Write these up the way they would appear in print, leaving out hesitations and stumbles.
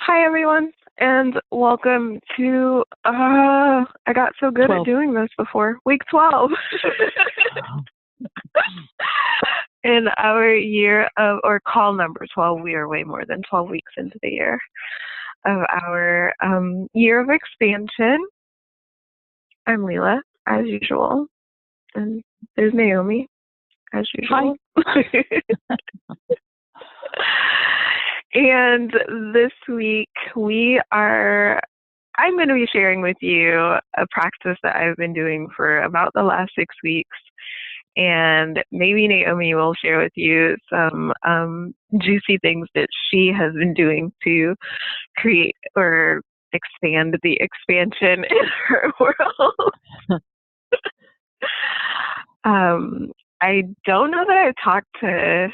Hi, everyone, and welcome to, I got so good at 12. doing this before, week 12. In our year of, or call number 12, we are way more than 12 weeks into the year of our year of expansion. I'm Lila, as usual, and there's Naomi, as usual. Hi. And this week I'm going to be sharing with you a practice that I've been doing for about the last 6 weeks. And maybe Naomi will share with you some juicy things that she has been doing to create or expand the expansion in her world. I don't know that I've talked to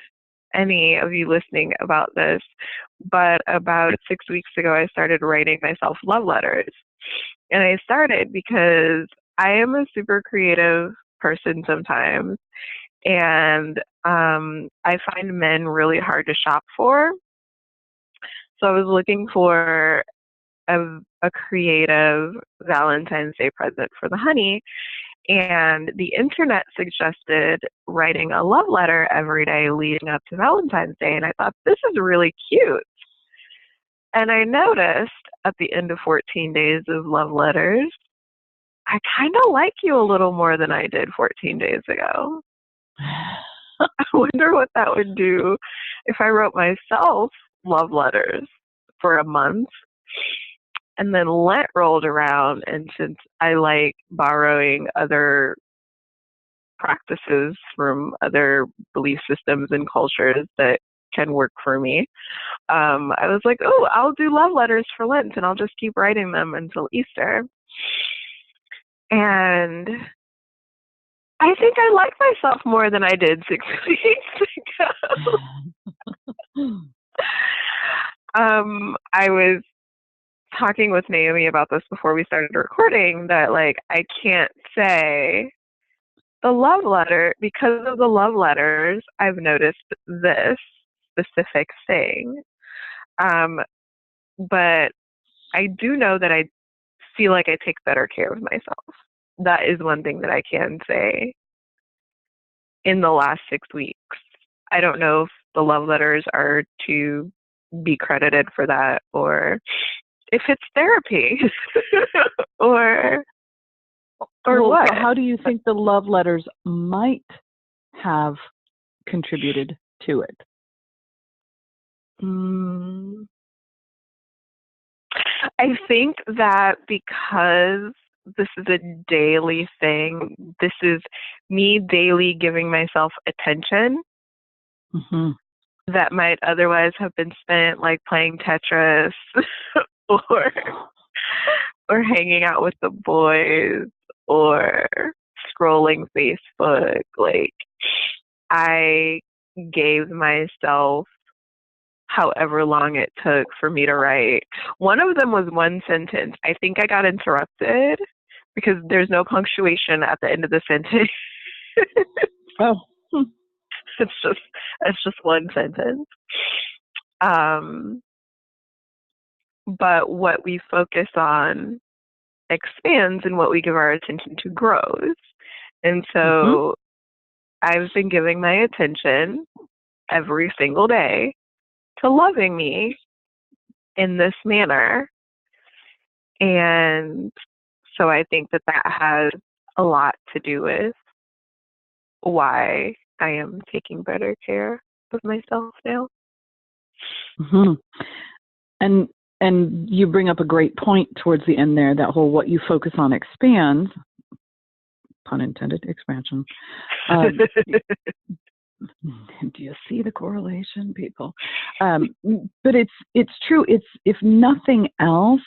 any of you listening about this, but about 6 weeks ago, I started writing myself love letters. And I started because I am a super creative person sometimes, and I find men really hard to shop for. So I was looking for a creative Valentine's Day present for the honey, and the internet suggested writing a love letter every day leading up to Valentine's Day. And I thought, this is really cute. And I noticed at the end of 14 days of love letters, I kind of like you a little more than I did 14 days ago. I wonder what that would do if I wrote myself love letters for a month. And then Lent rolled around, and since I like borrowing other practices from other belief systems and cultures that can work for me, I was like, oh, I'll do love letters for Lent, and I'll just keep writing them until Easter. And I think I like myself more than I did 6 weeks ago. I was talking with Naomi about this before we started recording, that I can't say the love letter, because of the love letters, I've noticed this specific thing. But I do know that I feel like I take better care of myself. That is one thing that I can say in the last 6 weeks. I don't know if the love letters are to be credited for that, or if it's therapy, or what. So how do you think the love letters might have contributed to it? I think that because this is a daily thing, this is me daily giving myself attention that might otherwise have been spent playing Tetris or hanging out with the boys or scrolling Facebook. I gave myself however long it took for me to write. One of them was one sentence. I think I got interrupted because there's no punctuation at the end of the sentence. Oh. It's just one sentence. But what we focus on expands, and what we give our attention to grows. And so I've been giving my attention every single day to loving me in this manner. And so I think that has a lot to do with why I am taking better care of myself now. And you bring up a great point towards the end there, that whole what you focus on expands, pun intended, expansion. Do you see the correlation, people? But it's true. It's, if nothing else,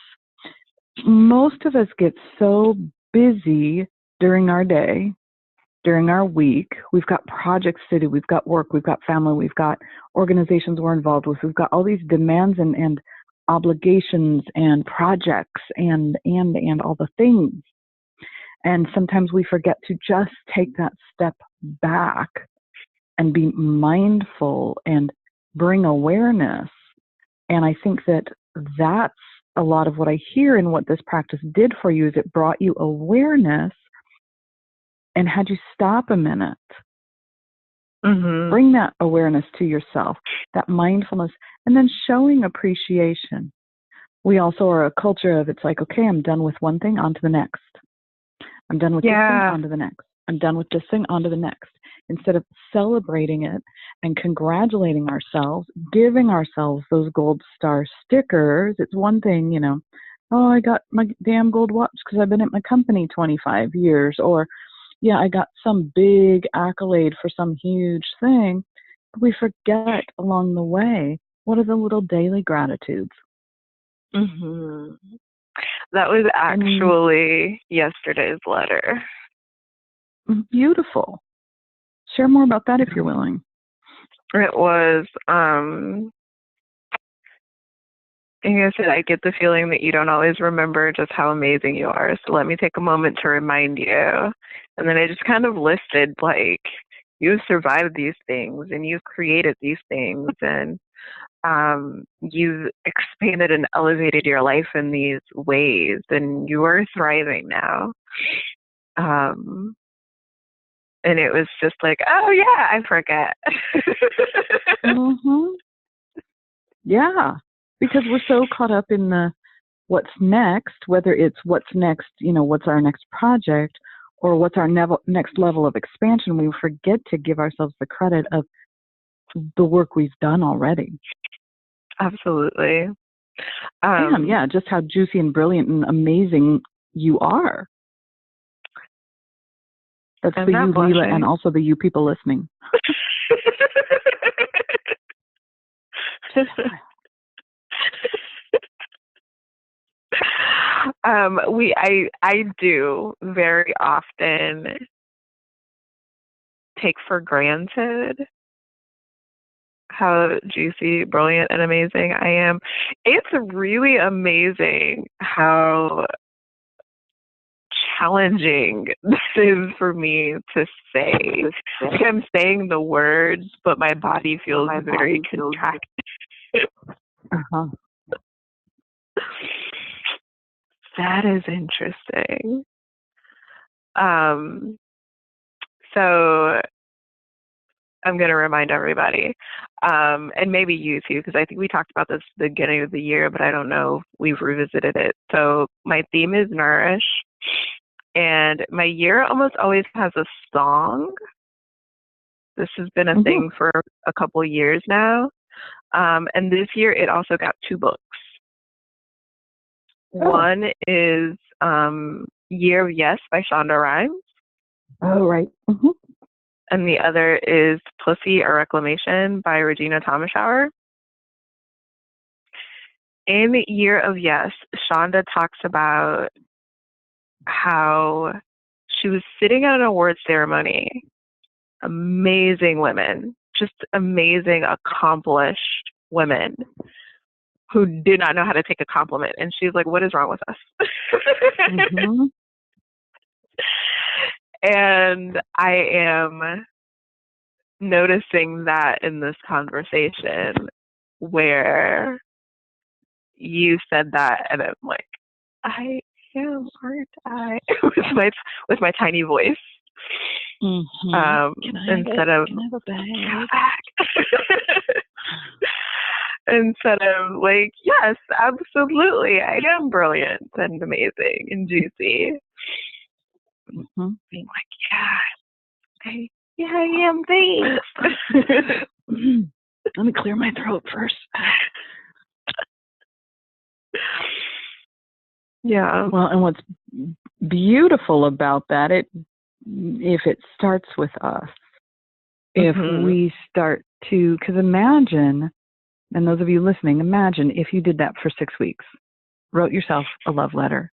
most of us get so busy during our day, during our week. We've got projects to do, we've got work, we've got family, we've got organizations we're involved with, we've got all these demands and obligations and projects and all the things. And sometimes we forget to just take that step back and be mindful and bring awareness. And I think that that's a lot of what I hear, and what this practice did for you is it brought you awareness and had you stop a minute. Mm-hmm. Bring that awareness to yourself, that mindfulness, and then showing appreciation. We also are a culture of, it's like, okay, I'm done with one thing, on to the next. I'm done with this thing, on to the next. I'm done with this thing, on to the next. Instead of celebrating it and congratulating ourselves, giving ourselves those gold star stickers. It's one thing, oh, I got my damn gold watch because I've been at my company 25 years, or yeah, I got some big accolade for some huge thing. But we forget along the way, what are the little daily gratitudes? Mm-hmm. That was actually yesterday's letter. Beautiful. Share more about that if you're willing. It was, like I said, I get the feeling that you don't always remember just how amazing you are. So let me take a moment to remind you. And then I just kind of listed, like, you've survived these things and you've created these things, and you've expanded and elevated your life in these ways, and you are thriving now. And it was just like, oh yeah, I forget. Mm-hmm. Yeah, because we're so caught up in the what's next, whether it's what's next, what's our next project, or what's our next level of expansion. We forget to give ourselves the credit of the work we've done already. Absolutely. And yeah, just how juicy and brilliant and amazing you are. That's the you, Lila, and also the you people listening. I do very often take for granted how juicy, brilliant, and amazing I am. It's really amazing how challenging this is for me to say. Like, I'm saying the words, but my body feels very contracted. Uh-huh. That is interesting. So I'm going to remind everybody, and maybe you too, because I think we talked about this at the beginning of the year, but I don't know if we've revisited it. So my theme is Nourish, and my year almost always has a song. This has been a thing for a couple years now. And this year it also got 2 books. One is Year of Yes by Shonda Rhimes. Oh, right. And the other is Pussy, a Reclamation by Regina Thomashour. In Year of Yes, Shonda talks about how she was sitting at an award ceremony. Amazing women, just amazing, accomplished women who did not know how to take a compliment. And she's like, what is wrong with us? And I am noticing that in this conversation where you said that, and I'm like, I am, aren't I? with my tiny voice. Instead of can I have a bag? Instead of like, yes, absolutely, I am brilliant and amazing and juicy. Being like, I am. Thanks. Let me clear my throat first. Yeah. Well, and what's beautiful about that, if it starts with us, if we start to, because imagine, and those of you listening, imagine if you did that for 6 weeks, wrote yourself a love letter,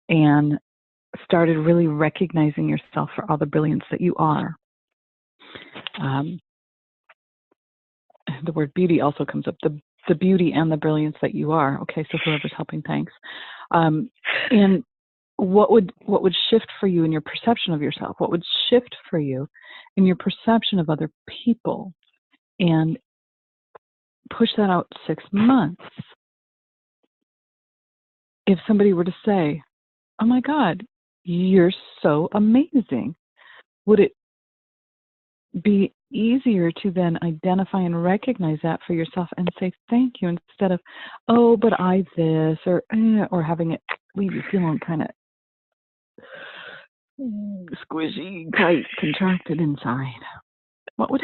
and started really recognizing yourself for all the brilliance that you are. The word beauty also comes up, the beauty and the brilliance that you are. Okay, so whoever's helping, thanks. And what would shift for you in your perception of yourself? What would shift for you in your perception of other people? And push that out 6 months. if somebody were to say, oh my God, you're so amazing, would it be easier to then identify and recognize that for yourself and say thank you instead of, oh, but I this, or having it leave you feeling kind of squishy, tight, contracted inside? What would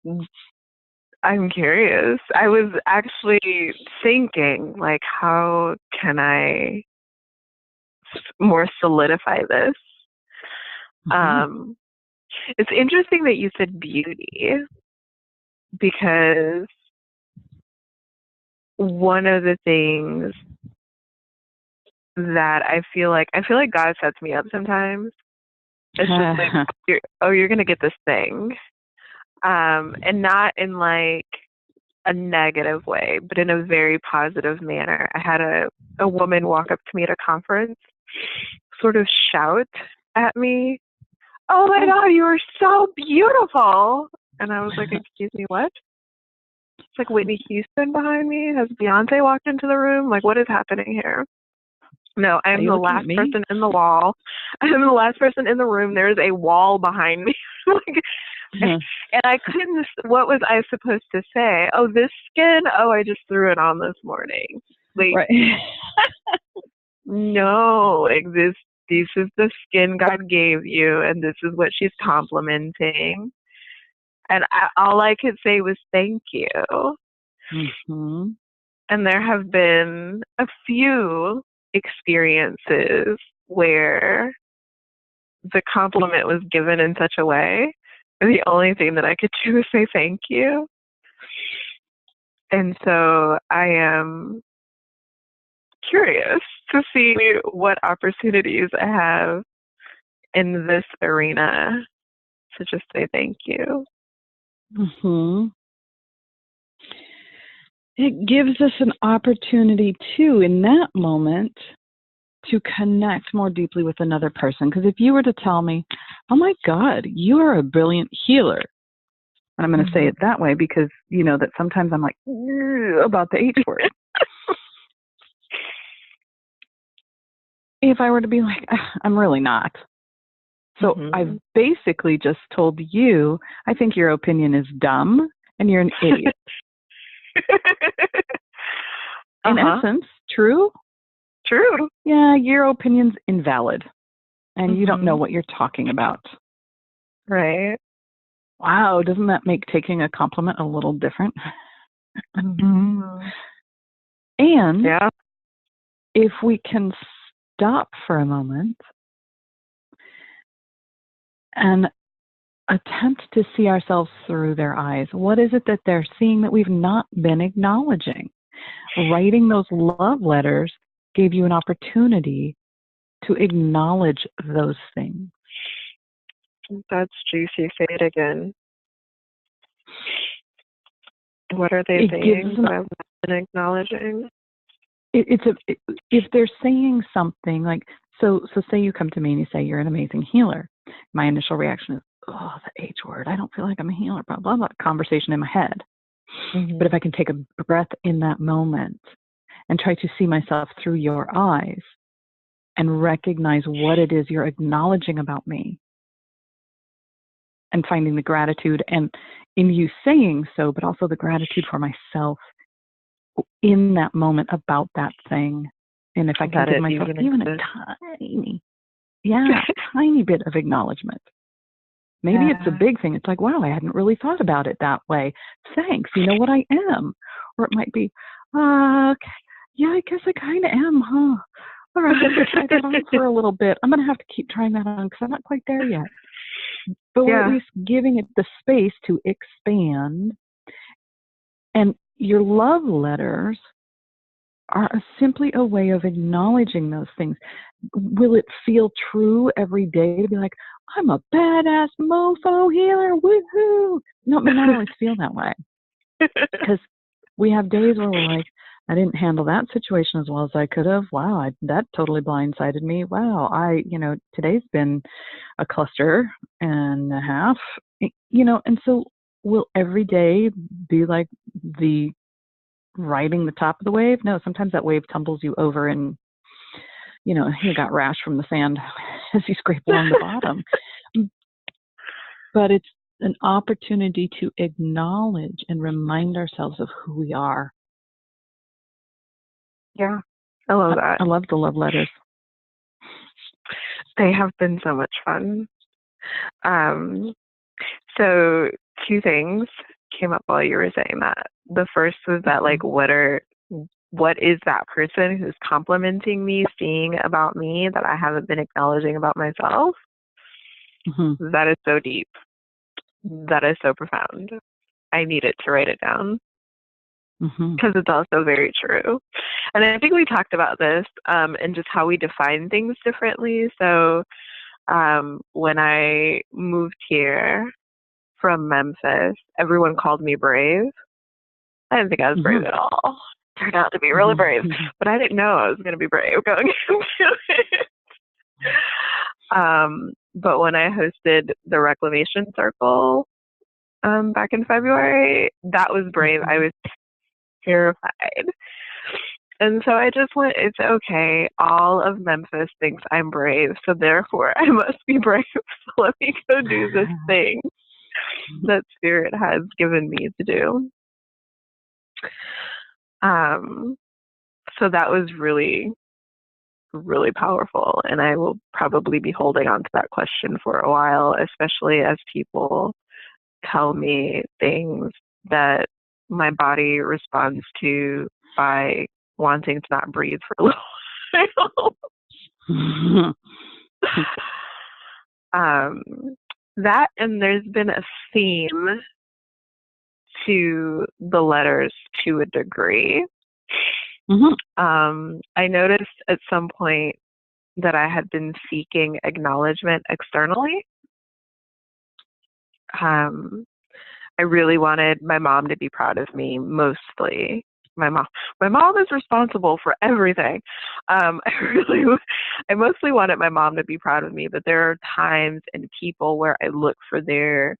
happen? I'm curious. I was actually thinking, like, how can I more solidify this? It's interesting that you said beauty, because one of the things that I feel like God sets me up sometimes. It's just like, you're gonna get this thing, and not in like a negative way, but in a very positive manner. I had a woman walk up to me at a conference, sort of shout at me, "Oh my God, you are so beautiful!" And I was like, "Excuse me, what?" It's like Whitney Houston behind me. Has Beyonce walked into the room? Like, what is happening here? No, I'm the last person in the wall. I'm the last person in the room. There's a wall behind me. And I couldn't, what was I supposed to say? Oh, this skin? Oh, I just threw it on this morning. Like, right. No, like this is the skin God gave you, and this is what she's complimenting. And all I could say was thank you. And there have been a few experiences where the compliment was given in such a way, the only thing that I could do is say thank you. And so I am curious to see what opportunities I have in this arena to just say thank you. It gives us an opportunity too, in that moment, to connect more deeply with another person. Because if you were to tell me, oh my God, you are a brilliant healer, and I'm going to say it that way because you know that sometimes I'm like about the H word. If I were to be like, I'm really not. So I've basically just told you, I think your opinion is dumb and you're an idiot. In essence, true? True. Yeah, your opinion's invalid. And you don't know what you're talking about. Right. Wow, doesn't that make taking a compliment a little different? And yeah, if we can stop for a moment and attempt to see ourselves through their eyes, what is it that they're seeing that we've not been acknowledging? Writing those love letters gave you an opportunity to acknowledge those things. That's juicy. Say it again. What are they saying that I've not been acknowledging? If they're saying something like, so say you come to me and you say you're an amazing healer. My initial reaction is, oh, the H word. I don't feel like I'm a healer, blah, blah, blah, conversation in my head. But if I can take a breath in that moment and try to see myself through your eyes and recognize what it is you're acknowledging about me and finding the gratitude and in you saying so, but also the gratitude for myself in that moment about that thing. And if I can give myself even a tiny bit of acknowledgement. Maybe it's a big thing. It's like, wow, I hadn't really thought about it that way. Thanks. You know what I am? Or it might be, okay, yeah, I guess I kind of am, huh? All right, I'm going to try that on for a little bit. I'm going to have to keep trying that on because I'm not quite there yet. But we're at least giving it the space to expand. And your love letters are simply a way of acknowledging those things. Will it feel true every day to be like, I'm a badass mofo healer, woohoo? No, it may not always feel that way. Because we have days where we're like, I didn't handle that situation as well as I could have. Wow, that totally blindsided me. Wow, today's been a cluster and a half. And so will every day be like the riding the top of the wave. No, sometimes that wave tumbles you over and, you got rash from the sand as you scrape along the bottom. But it's an opportunity to acknowledge and remind ourselves of who we are. Yeah, I love that. I love the love letters. They have been so much fun. So 2 things came up while you were saying that. The first was that, like, what is that person who's complimenting me, seeing about me that I haven't been acknowledging about myself? Mm-hmm. That is so deep. That is so profound. I needed to write it down because it's also very true. And I think we talked about this and just how we define things differently. So when I moved here from Memphis, everyone called me brave. I didn't think I was brave at all. Turned out to be really brave, but I didn't know I was going to be brave going into it. But when I hosted the Reclamation Circle back in February, that was brave. I was terrified. And so I just went, it's okay. All of Memphis thinks I'm brave, so therefore I must be brave. So let me go do this thing that Spirit has given me to do. So that was really, really powerful. And I will probably be holding on to that question for a while, especially as people tell me things that my body responds to by wanting to not breathe for a little while. That, and there's been a theme to the letters to a degree. I noticed at some point that I had been seeking acknowledgement externally. I really wanted my mom to be proud of me, mostly. My mom is responsible for everything. I mostly wanted my mom to be proud of me, but there are times and people where I look for their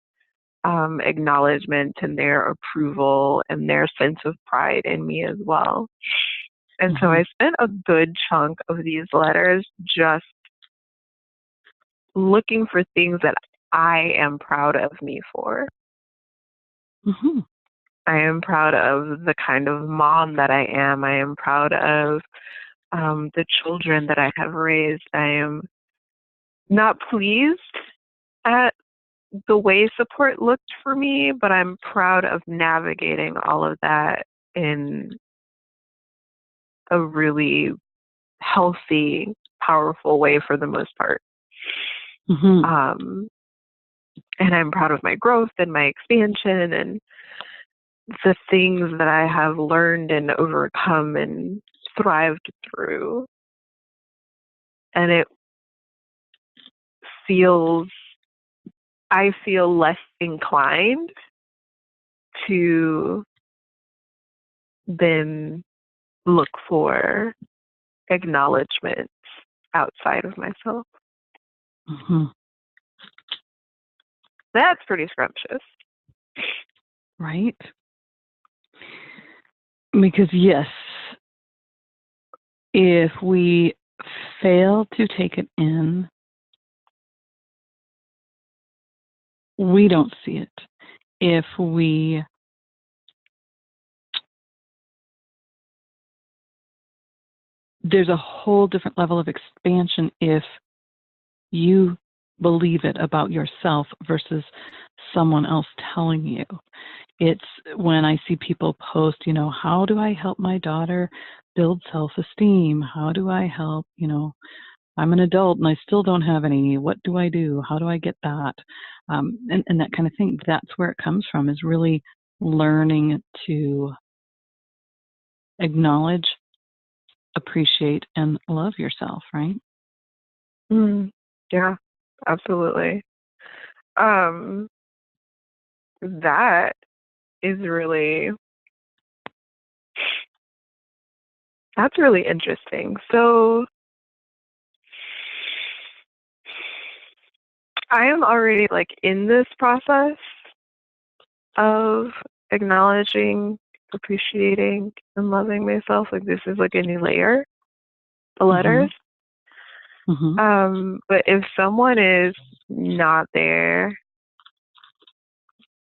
acknowledgement and their approval and their sense of pride in me as well. And so I spent a good chunk of these letters just looking for things that I am proud of me for. I am proud of the kind of mom that I am. I am proud of the children that I have raised. I am not pleased at the way support looked for me, but I'm proud of navigating all of that in a really healthy, powerful way for the most part. And I'm proud of my growth and my expansion and the things that I have learned and overcome and thrived through. And I feel less inclined to then look for acknowledgement outside of myself. That's pretty scrumptious. Right? Because yes, if we fail to take it in, we don't see it. If there's a whole different level of expansion if you believe it about yourself versus someone else telling you. It's when I see people post, how do I help my daughter build self-esteem? How do I help, I'm an adult and I still don't have any. What do I do? How do I get that? And that kind of thing. That's where it comes from, is really learning to acknowledge, appreciate, and love yourself, right? Yeah, absolutely. That is that's really interesting. So I am already in this process of acknowledging appreciating and loving myself. Like this is like a new layer, the Mm-hmm. letters. Mm-hmm. But if someone is not there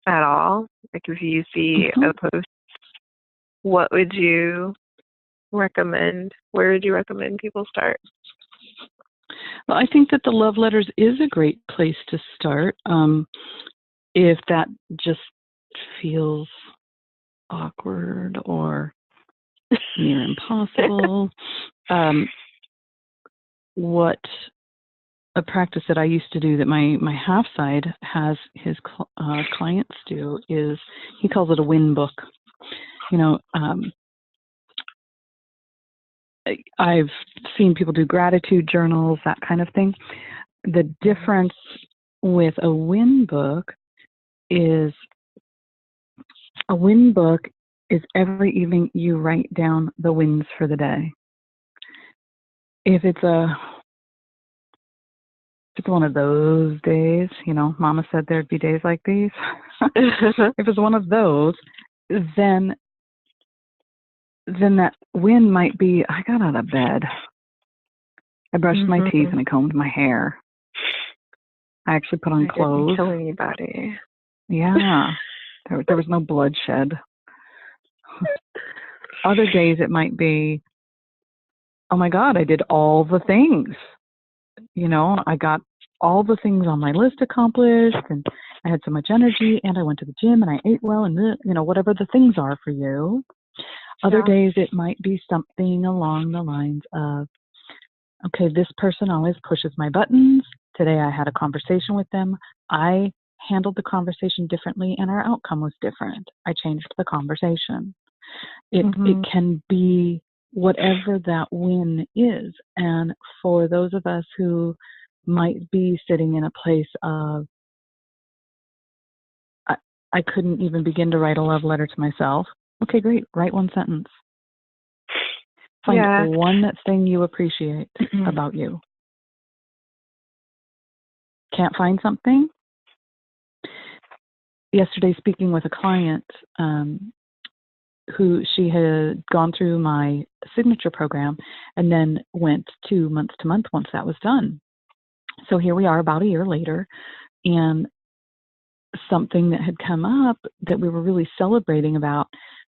at all, like if you see Mm-hmm. a post, what would you recommend? Where would you recommend people start? Well, I think that the love letters is a great place to start. If that just feels awkward or near impossible, what a practice that I used to do that my half side has his clients do is he calls it a win book. You know, I've seen people do gratitude journals, that kind of thing. The difference with a win book is a win book is every evening you write down the wins for the day. If it's one of those days, you know, Mama said there'd be days like these. If it's one of those, then that win might be, I got out of bed. I brushed my teeth and I combed my hair. I actually put on clothes. Didn't kill anybody. Yeah. There was no bloodshed. Other days it might be, oh my God, I did all the things. You know, I got all the things on my list accomplished and I had so much energy and I went to the gym and I ate well and, you know, whatever the things are for you. Other days it might be something along the lines of, okay, this person always pushes my buttons. Today I had a conversation with them. I handled the conversation differently and our outcome was different. I changed the conversation. It can be whatever that win is. And for those of us who might be sitting in a place of, I couldn't even begin to write a love letter to myself. Okay, great. Write one sentence. Find one thing you appreciate about you. Can't find something? Yesterday, speaking with a client who she had gone through my signature program and then went 2 months to month once that was done. So here we are about a year later, and something that had come up that we were really celebrating about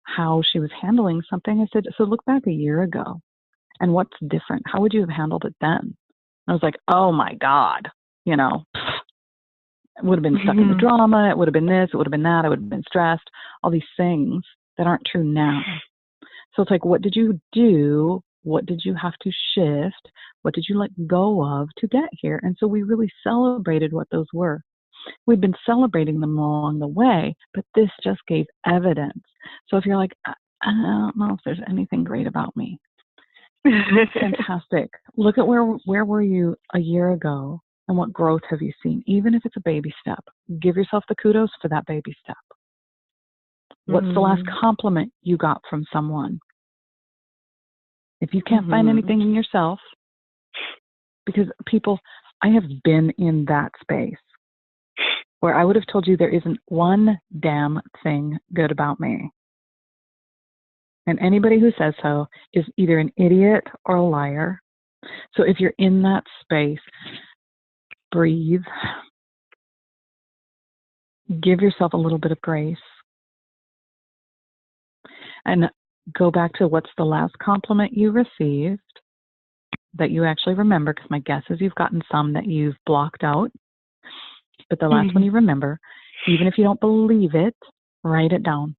how she was handling something. I said, so look back a year ago and what's different? How would you have handled it then? And I was like, oh my God, you know, it would have been stuck in the drama. It would have been this, it would have been that. I would have been stressed, all these things that aren't true now. So it's like, what did you do? What did you have to shift? What did you let go of to get here? And so we really celebrated what those were. We've been celebrating them along the way, but this just gave evidence. So if you're like, I don't know if there's anything great about me. Fantastic. Look at where were you a year ago and what growth have you seen? Even if it's a baby step, give yourself the kudos for that baby step. What's the last compliment you got from someone? If you can't find anything in yourself, because people, I have been in that space where I would have told you there isn't one damn thing good about me. And anybody who says so is either an idiot or a liar. So if you're in that space, breathe. Give yourself a little bit of grace. And go back to what's the last compliment you received that you actually remember, because my guess is you've gotten some that you've blocked out. But the last one you remember, even if you don't believe it, write it down.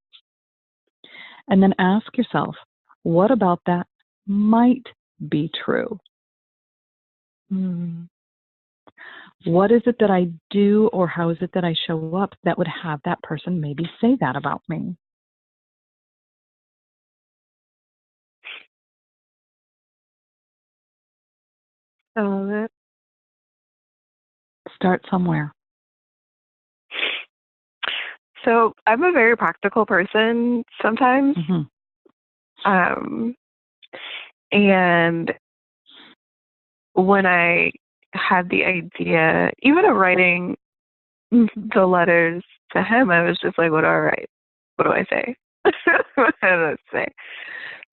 And then ask yourself, what about that might be true? What is it that I do, or how is it that I show up that would have that person maybe say that about me? I love it. Start somewhere. So I'm a very practical person sometimes. And when I had the idea, even of writing the letters to him, I was just like, what do I write? What do I say? Let's say.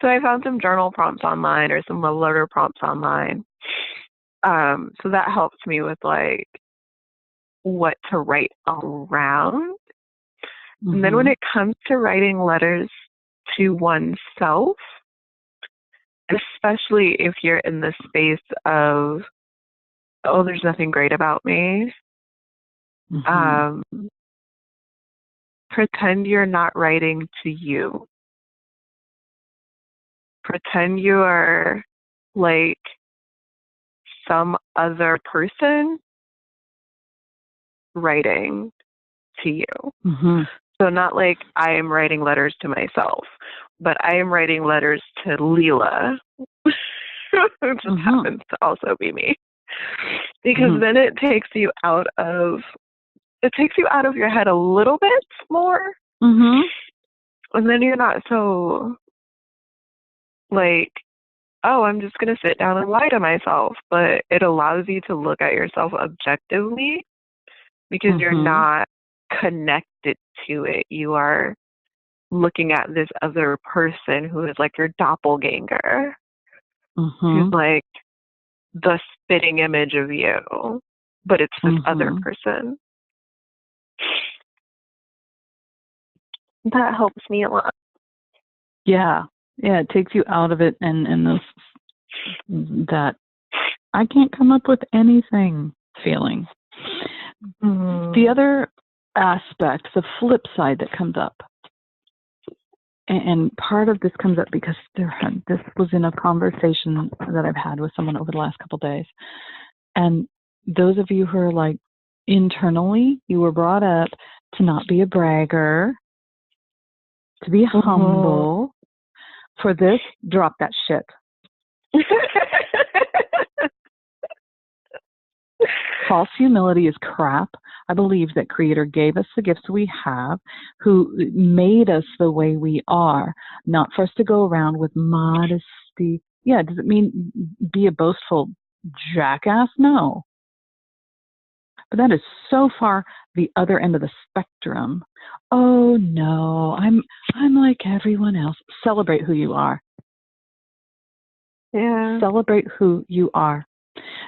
So I found some journal prompts online or some love letter prompts online. So that helps me with like what to write around. And then when it comes to writing letters to oneself, especially if you're in the space of, oh, there's nothing great about me, pretend you're not writing to you. Pretend you are like some other person writing to you. So not like I am writing letters to myself, but I am writing letters to Lila, which just happens to also be me. Because then it takes you out of your head a little bit more. And then you're not so like, oh, I'm just going to sit down and lie to myself. But it allows you to look at yourself objectively because you're not connected to it. You are looking at this other person who is like your doppelganger, who's like the spitting image of you, but it's this other person. That helps me a lot. Yeah, it takes you out of it and those that I can't come up with anything feeling. The other aspect, the flip side that comes up, and part of this comes up because this was in a conversation that I've had with someone over the last couple of days. And those of you who are like internally, you were brought up to not be a bragger, to be humble. For this, drop that shit. False humility is crap. I believe that Creator gave us the gifts we have, who made us the way we are, not for us to go around with modesty. Yeah, does it mean be a boastful jackass? No. But that is so far the other end of the spectrum. Oh no, I'm like everyone else. Celebrate who you are. Yeah. Celebrate who you are.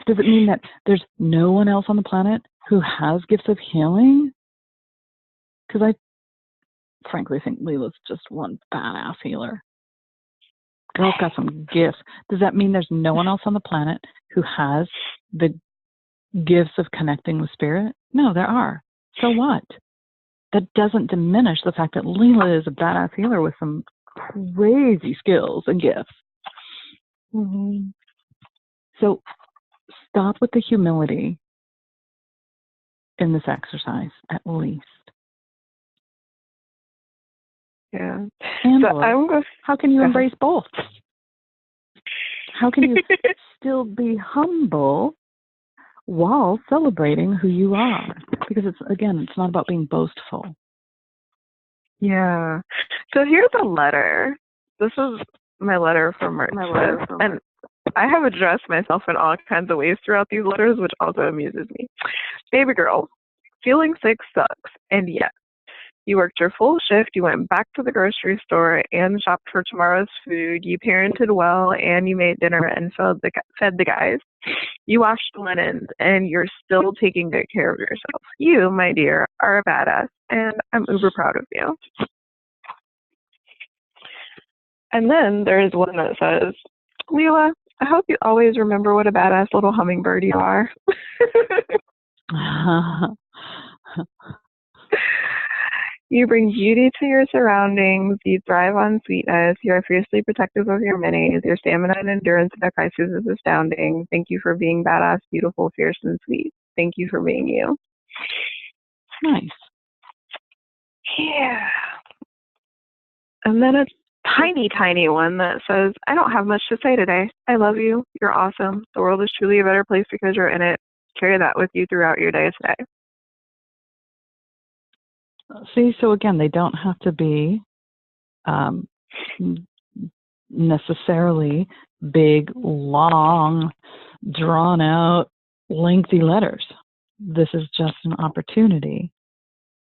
Does it mean that there's no one else on the planet who has gifts of healing? Because I frankly think Lila's just one badass healer. Girl's got some gifts. Does that mean there's no one else on the planet who has the gifts of connecting with spirit? No, there are. So what? That doesn't diminish the fact that Lila is a badass healer with some crazy skills and gifts. So stop with the humility in this exercise, at least. Yeah. And so how can you embrace both? How can you still be humble while celebrating who you are? Because it's not about being boastful. Yeah. So here's a letter. This is my letter from March. And I have addressed myself in all kinds of ways throughout these letters, which also amuses me. Baby girl, feeling sick sucks. And yet, you worked your full shift, you went back to the grocery store and shopped for tomorrow's food, you parented well, and you made dinner and fed the guys. You washed the linens, and you're still taking good care of yourself. You, my dear, are a badass, and I'm uber proud of you. And then there is one that says, Lila, I hope you always remember what a badass little hummingbird you are. You bring beauty to your surroundings. You thrive on sweetness. You are fiercely protective of your minis. Your stamina and endurance in a crisis is astounding. Thank you for being badass, beautiful, fierce, and sweet. Thank you for being you. Nice. Yeah. And then a tiny, tiny one that says, I don't have much to say today. I love you. You're awesome. The world is truly a better place because you're in it. Carry that with you throughout your day today. See, so again, they don't have to be necessarily big, long, drawn out, lengthy letters. This is just an opportunity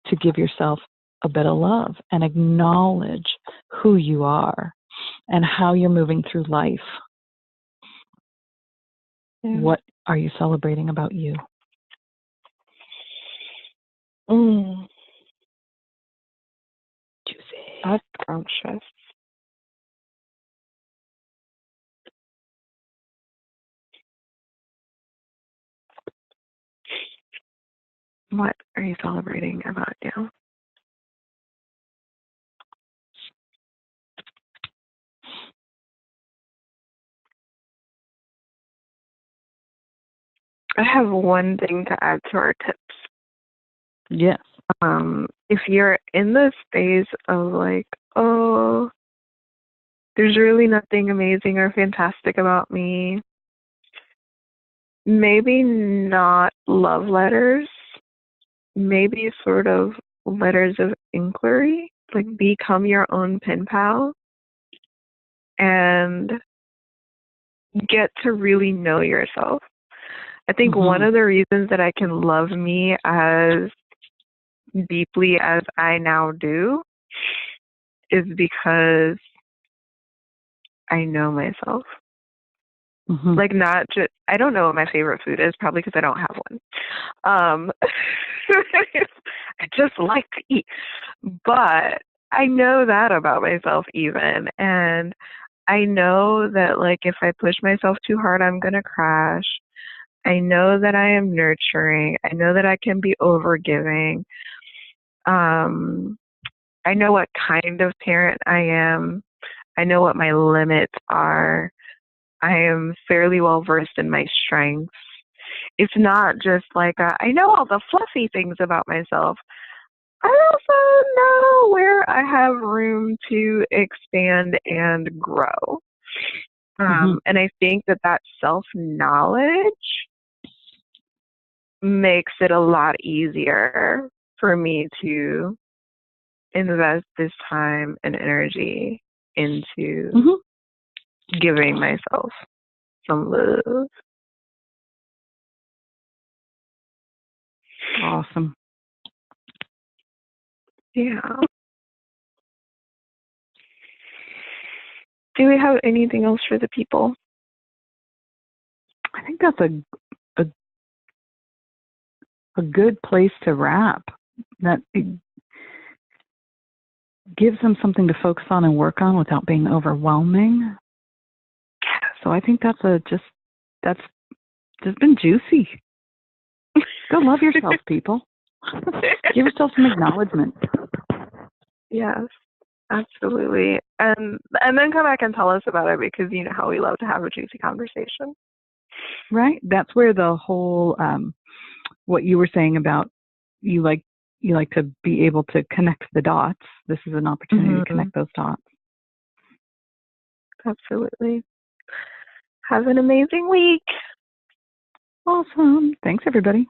to give yourself a bit of love and acknowledge who you are and how you're moving through life. Yeah. What are you celebrating about you? Mm, Juicy. that's scrumptious. What are you celebrating about you? I have one thing to add to our tips. Yes. If you're in the space of like, oh, there's really nothing amazing or fantastic about me, maybe not love letters, maybe sort of letters of inquiry, like become your own pen pal and get to really know yourself. I think one of the reasons that I can love me as deeply as I now do is because I know myself. Like, not just, I don't know what my favorite food is, probably because I don't have one. I just like to eat. But I know that about myself even. And I know that, like, if I push myself too hard, I'm going to crash. I know that I am nurturing. I know that I can be overgiving. I know what kind of parent I am. I know what my limits are. I am fairly well versed in my strengths. It's not just like I know all the fluffy things about myself. I also know where I have room to expand and grow. And I think that that self-knowledge makes it a lot easier for me to invest this time and energy into giving myself some love. Awesome. Yeah. Do we have anything else for the people? I think that's a good place to wrap. That it gives them something to focus on and work on without being overwhelming. So I think that's just been juicy. Go love yourself, people. Give yourself some acknowledgement. Yes, absolutely. And then come back and tell us about it, because you know how we love to have a juicy conversation. Right? That's where the whole what you were saying about you like to be able to connect the dots. This is an opportunity to connect those dots. Absolutely. Have an amazing week. Awesome. Thanks, everybody.